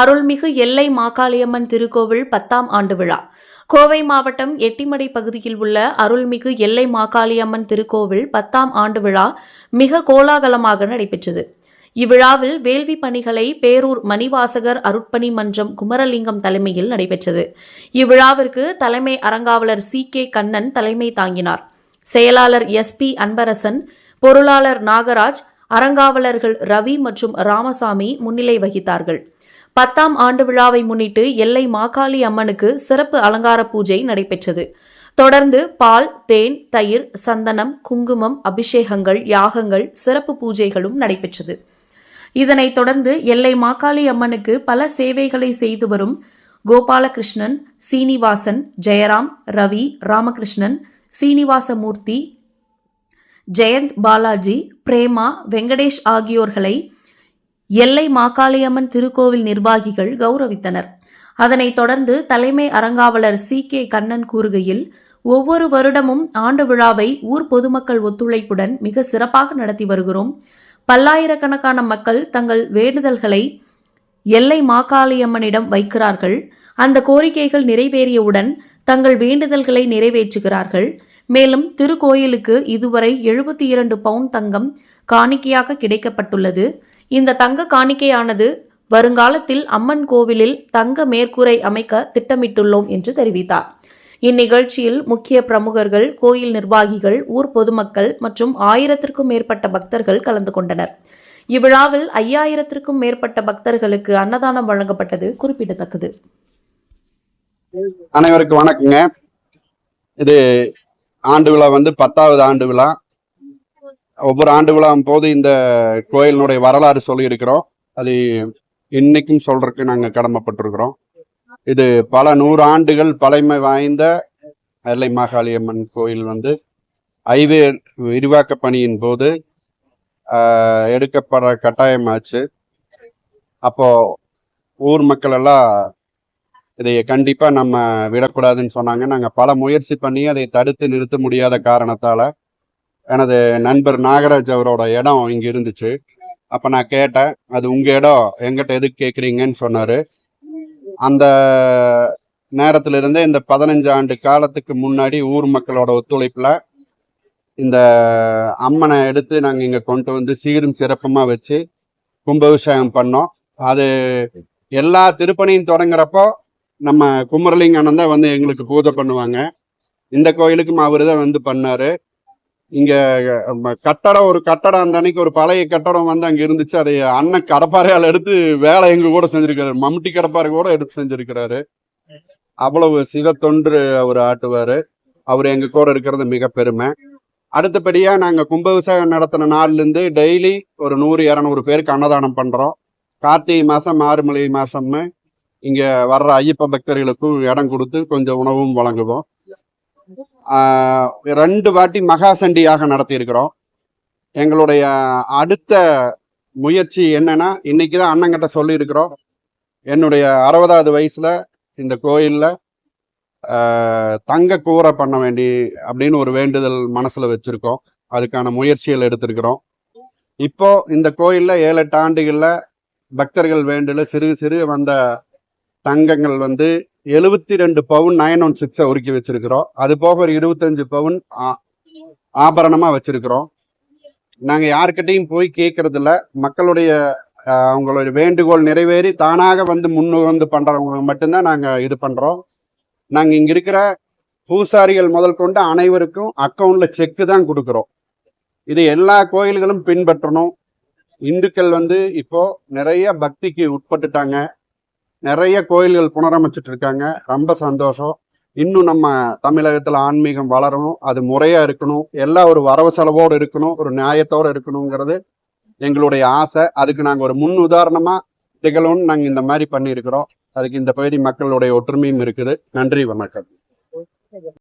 அருள்மிகு எல்லை மாகாளியம்மன் திருக்கோவில் 10ஆம் ஆண்டு விழா. கோவை மாவட்டம் எட்டிமடை பகுதியில் உள்ள அருள்மிகு எல்லை மாகாளியம்மன் திருக்கோவில் 10ஆம் ஆண்டு விழா மிக கோலாகலமாக நடைபெற்றது. இவ்விழாவில் வேள்வி பணிகளை பேரூர் மணிவாசகர் அருட்பணி மன்றம் குமரலிங்கம் தலைமையில் நடைபெற்றது. இவ்விழாவிற்கு தலைமை அறங்காவலர் C.K. கண்ணன் தலைமை தாங்கினார். செயலாளர் S.P. அன்பரசன், பொருளாளர் நாகராஜ், அறங்காவலர்கள் ரவி மற்றும் ராமசாமி முன்னிலை வகித்தார்கள். 10ஆம் ஆண்டு விழாவை முன்னிட்டு எல்லை மாகாளி அம்மனுக்கு சிறப்பு அலங்கார பூஜை நடைபெற்றது. தொடர்ந்து பால், தேன், தயிர், சந்தனம், குங்குமம், அபிஷேகங்கள், யாகங்கள், சிறப்பு பூஜைகளும் நடைபெற்றது. இதனைத் தொடர்ந்து எல்லை மாகாளி அம்மனுக்கு பல சேவைகளை செய்து வரும் கோபாலகிருஷ்ணன், சீனிவாசன், ஜெயராம், ரவி, ராமகிருஷ்ணன், சீனிவாசமூர்த்தி, ஜெயந்த் பாலாஜி, பிரேமா, வெங்கடேஷ் ஆகியோர்களை எல்லை மாகாளியம்மன் திருக்கோவில் நிர்வாகிகள் கௌரவித்தனர். அதனைத் தொடர்ந்து தலைமை அறங்காவலர் C.K. கண்ணன் கூறுகையில், ஒவ்வொரு வருடமும் ஆண்டு விழாவை ஊர் பொதுமக்கள் ஒத்துழைப்புடன் மிக சிறப்பாக நடத்தி வருகிறோம். பல்லாயிரக்கணக்கான மக்கள் தங்கள் வேண்டுதல்களை எல்லை மாகாளியம்மனிடம் வைக்கிறார்கள். அந்த கோரிக்கைகள் நிறைவேறியவுடன் தங்கள் வேண்டுதல்களை நிறைவேற்றுகிறார்கள். மேலும் திருக்கோயிலுக்கு இதுவரை 72 பவுன் தங்கம் காணிக்கையாக கிடைக்கப்பட்டுள்ளது. இந்த தங்க காணிக்கையானது வருங்காலத்தில் அம்மன் கோவிலில் தங்க மேற்கூரை அமைக்க திட்டமிட்டுள்ளோம் என்று தெரிவித்தார். இந்நிகழ்ச்சியில் முக்கிய பிரமுகர்கள், கோயில் நிர்வாகிகள், ஊர் பொதுமக்கள் மற்றும் 1000க்கும் மேற்பட்ட பக்தர்கள் கலந்து கொண்டனர். இவ்விழாவில் 5000க்கும் மேற்பட்ட பக்தர்களுக்கு அன்னதானம் வழங்கப்பட்டது குறிப்பிடத்தக்கது. அனைவருக்கும் வணக்கங்க. இது ஆண்டு விழா 10வது ஆண்டு விழா. ஒவ்வொரு ஆண்டு விழாவும் போது இந்த கோயிலினுடைய வரலாறு சொல்லியிருக்கிறோம். அது இன்னைக்கும் சொல்றதுக்கு நாங்கள் கடமைப்பட்டிருக்கிறோம். இது பல 100 ஆண்டுகள் பழமை வாய்ந்த எல்லை மாகாளியம்மன் கோயில் ஹைவே விரிவாக்க பணியின் போது எடுக்கப்பட கட்டாயமாச்சு. அப்போ ஊர் மக்கள் எல்லாம் இதை கண்டிப்பா நம்ம விடக்கூடாதுன்னு சொன்னாங்க. நாங்கள் பல முயற்சி பண்ணி அதை தடுத்து நிறுத்த முடியாத காரணத்தால எனது நண்பர் நாகராஜ் அவரோட இடம் இங்க இருந்துச்சு. அப்ப நான் கேட்டேன், அது உங்க இடம், எங்கிட்ட எதுக்கு கேட்குறீங்கன்னு சொன்னாரு. அந்த நேரத்துல இருந்தே இந்த 15 ஆண்டு காலத்துக்கு முன்னாடி ஊர் மக்களோட ஒத்துழைப்புல இந்த அம்மனை எடுத்து நாங்கள் இங்க கொண்டு வந்து சீரும் சிறப்புமா வச்சு கும்பாபிஷேகம் பண்ணோம். அது எல்லா திருப்பணியும் தொடங்குறப்போ நம்ம குமரலிங்க அண்ணன் தான் எங்களுக்கு பூஜை பண்ணுவாங்க. இந்த கோயிலுக்கும் அவரு தான் பண்ணாரு. இங்க ஒரு கட்டடம் அந்த அன்னைக்கு ஒரு பழைய கட்டடம் அங்க இருந்துச்சு. அதை அண்ணன் கடப்பாறையால் எடுத்து வேலை எங்க கூட செஞ்சிருக்காரு. மம்முட்டி கடப்பாறை கூட எடுத்து செஞ்சிருக்கிறாரு. அவ்வளவு சிவ தொன்று அவர் ஆட்டுவாரு. அவர் எங்க கூட இருக்கிறது மிக பெருமை. அடுத்தபடியா நாங்க கும்பாபிஷேகம் நடத்தின நாள்ல இருந்து டெய்லி ஒரு 100-200 பேருக்கு அன்னதானம் பண்றோம். கார்த்திகை மாசம், ஆறுமலை மாசம்னு இங்க வர்ற ஐயப்ப பக்தர்களுக்கும் இடம் கொடுத்து கொஞ்சம் உணவும் வழங்குவோம். 2 வாட்டி மகாசண்டியாக நடத்தி இருக்கிறோம். எங்களுடைய அடுத்த முயற்சி என்னன்னா, இன்னைக்குதான் அண்ணங்கிட்ட சொல்லி இருக்கிறோம், என்னுடைய 60வது வயசுல இந்த கோயில்ல தங்க கூரை பண்ண வேண்டி அப்படின்னு ஒரு வேண்டுதல் மனசுல வச்சிருக்கோம். அதுக்கான முயற்சிகள் எடுத்திருக்கிறோம். இப்போ இந்த கோயில்ல 7-8 ஆண்டுகள்ல பக்தர்கள் வேண்டுல சிறு வந்த தங்கங்கள் 72 பவுன் 916 உருக்கி வச்சிருக்கிறோம். அது போக ஒரு 25 பவுன் ஆபரணமா வச்சிருக்கிறோம். நாங்க யாருக்கிட்டையும் போய் கேட்கறது இல்ல. மக்களுடைய அவங்களுடைய வேண்டுகோள் நிறைவேறி தானாக முன்னு பண்றவங்க மட்டும்தான் நாங்க இது பண்றோம். நாங்க இங்க இருக்கிற பூசாரிகள் முதல் கொண்டு அனைவருக்கும் அக்கௌண்ட்ல செக்கு தான் கொடுக்குறோம். இது எல்லா கோயில்களும் பின்பற்றணும். இந்துக்கள் இப்போ நிறைய பக்திக்கு உட்பட்டுட்டாங்க. நிறைய கோயில்கள் புனரமைச்சிட்டு இருக்காங்க. ரொம்ப சந்தோஷம். இன்னும் நம்ம தமிழகத்துல ஆன்மீகம் வளரணும். அது முறையா இருக்கணும். எல்லாம் ஒரு வரவு செலவோடு இருக்கணும். ஒரு நியாயத்தோடு இருக்கணுங்கிறது எங்களுடைய ஆசை. அதுக்கு நாங்க ஒரு முன் உதாரணமா திகழணும்னு நாங்க இந்த மாதிரி பண்ணியிருக்கிறோம். அதுக்கு இந்த பகுதி மக்களுடைய ஒற்றுமையும் இருக்குது. நன்றி, வணக்கம்.